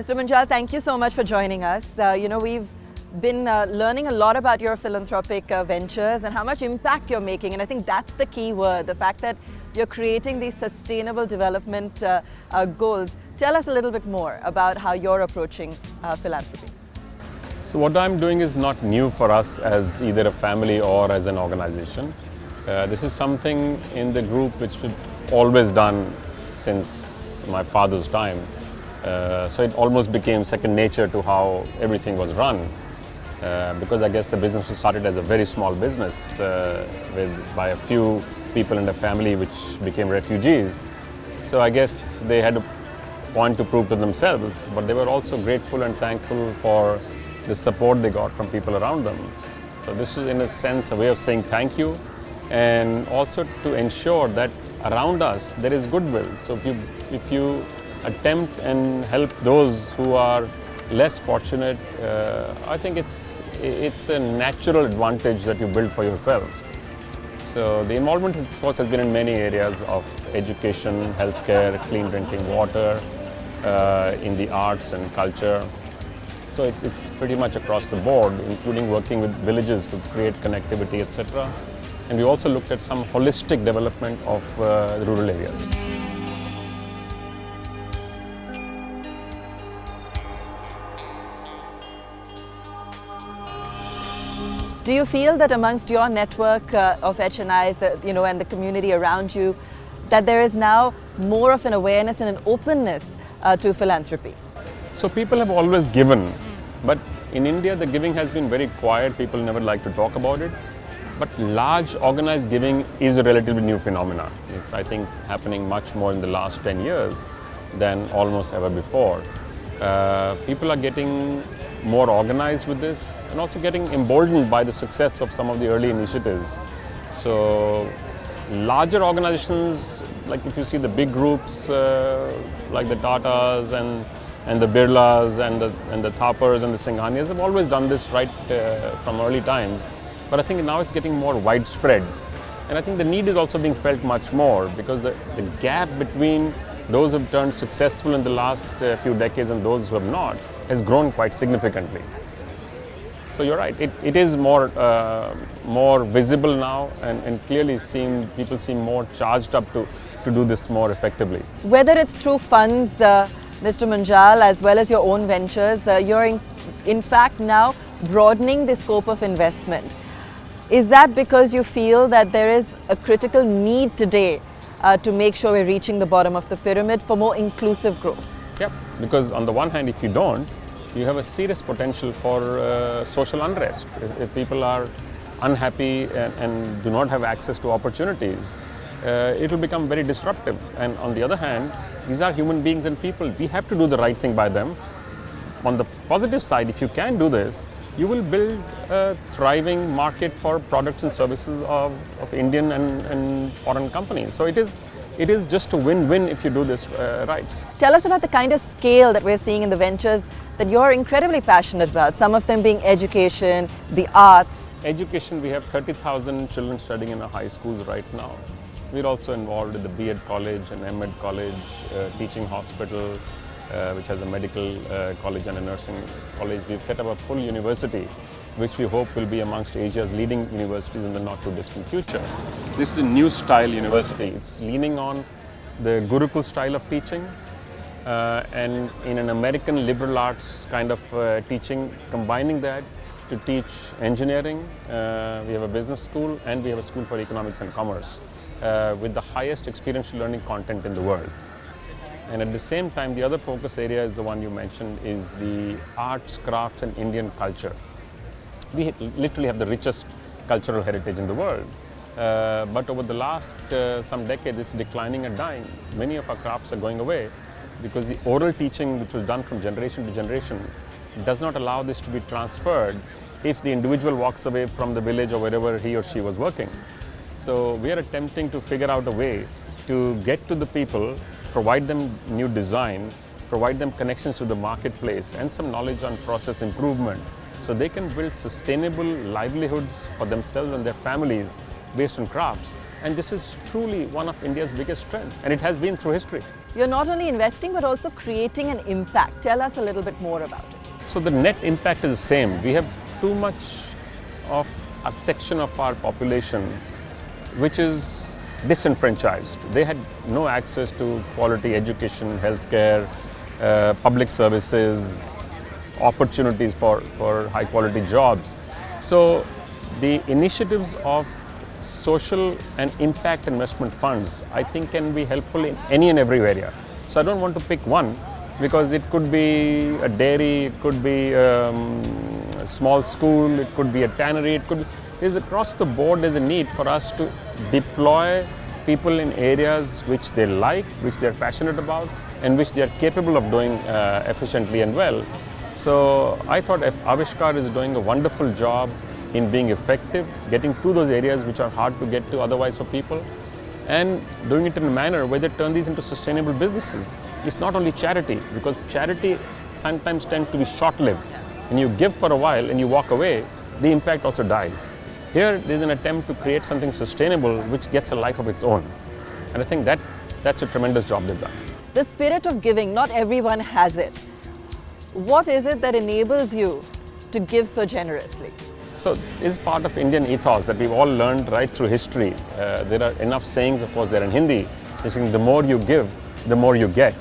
Mr. Munjal, thank you so much for joining us. We've been learning a lot about your philanthropic ventures and how much impact you're making. And I think that's the key word, the fact that you're creating these sustainable development goals. Tell us a little bit more about how you're approaching philanthropy. So what I'm doing is not new for us as either a family or as an organization. This is something in the group which we've always done since my father's time. So it almost became second nature to how everything was run. Because I guess the business was started as a very small business by a few people in the family which became refugees. So I guess they had a point to prove to themselves, but they were also grateful and thankful for the support they got from people around them. So this is in a sense a way of saying thank you, and also to ensure that around us there is goodwill. So if you attempt and help those who are less fortunate, I think it's a natural advantage that you build for yourself. So the involvement, of course, has been in many areas of education, healthcare, clean drinking water, in the arts and culture. So it's pretty much across the board, including working with villages to create connectivity, etc. And we also looked at some holistic development of the rural areas. Do you feel that amongst your network of HNIs, and the community around you, that there is now more of an awareness and an openness to philanthropy? So people have always given, but in India the giving has been very quiet. People never like to talk about it. But large organized giving is a relatively new phenomenon. It's, I think, happening much more in the last 10 years than almost ever before. People are getting more organized with this and also getting emboldened by the success of some of the early initiatives. So larger organizations, like if you see the big groups like the Tatas and the Birlas and the Thapars and the Singhanias have always done this right from early times. But I think now it's getting more widespread. And I think the need is also being felt much more because the gap between those who have turned successful in the last few decades and those who have not has grown quite significantly. So you're right, it is more visible now, and clearly people seem more charged up to do this more effectively. Whether it's through funds, Mr. Munjal, as well as your own ventures, you're in fact now broadening the scope of investment. Is that because you feel that there is a critical need today to make sure we're reaching the bottom of the pyramid for more inclusive growth? Yep, because on the one hand, if you don't, you have a serious potential for social unrest. If people are unhappy and do not have access to opportunities, it will become very disruptive. And on the other hand, these are human beings and people. We have to do the right thing by them. On the positive side, if you can do this, you will build a thriving market for products and services of Indian and foreign companies. So it is just a win-win if you do this right. Tell us about the kind of scale that we're seeing in the ventures that you're incredibly passionate about, some of them being education, the arts. Education, we have 30,000 children studying in our high schools right now. We're also involved in the B.Ed college and M.Ed college, teaching hospital, which has a medical college and a nursing college. We've set up a full university, which we hope will be amongst Asia's leading universities in the not too distant future. This is a new style university. It's leaning on the Gurukul style of teaching and in an American liberal arts kind of teaching, combining that to teach engineering. We have a business school and we have a school for economics and commerce with the highest experiential learning content in the world. And at the same time, the other focus area is the one you mentioned, is the arts, crafts and Indian culture. We literally have the richest cultural heritage in the world. But over the last some decades, it's declining and dying. Many of our crafts are going away because the oral teaching, which was done from generation to generation, does not allow this to be transferred if the individual walks away from the village or wherever he or she was working. So we are attempting to figure out a way to get to the people, provide them new design, provide them connections to the marketplace and some knowledge on process improvement so they can build sustainable livelihoods for themselves and their families based on crafts. And this is truly one of India's biggest strengths, and it has been through history. you're not only investing but also creating an impact. Tell us a little bit more about it. So the net impact is the same. We have too much of a section of our population which is disenfranchised. They had no access to quality education, healthcare, public services, opportunities for high quality jobs. So the initiatives of social and impact investment funds, I think, can be helpful in any and every area. So I don't want to pick one, because it could be a dairy, it could be a small school, it could be a tannery, it could be, is across the board. There's a need for us to deploy people in areas which they like, which they're passionate about, and which they're capable of doing efficiently and well. So I thought Avishkar is doing a wonderful job in being effective, getting to those areas which are hard to get to otherwise for people, and doing it in a manner where they turn these into sustainable businesses. It's not only charity, because charity sometimes tends to be short-lived. When you give for a while and you walk away, the impact also dies. Here, there's an attempt to create something sustainable which gets a life of its own. And I think that's a tremendous job they've done. The spirit of giving, not everyone has it. What is it that enables you to give so generously? So it's part of Indian ethos that we've all learned right through history. There are enough sayings, of course, there in Hindi. They're saying the more you give, the more you get.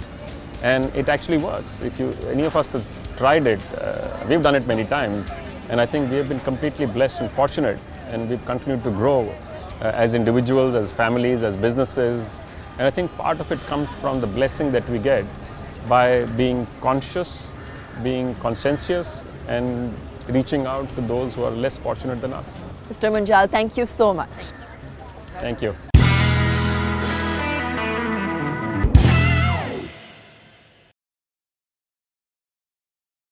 And it actually works. If any of us have tried it, we've done it many times. And I think we have been completely blessed and fortunate. And we've continued to grow as individuals, as families, as businesses. And I think part of it comes from the blessing that we get by being conscious, being conscientious, and reaching out to those who are less fortunate than us. Mr. Munjal, thank you so much. Thank you.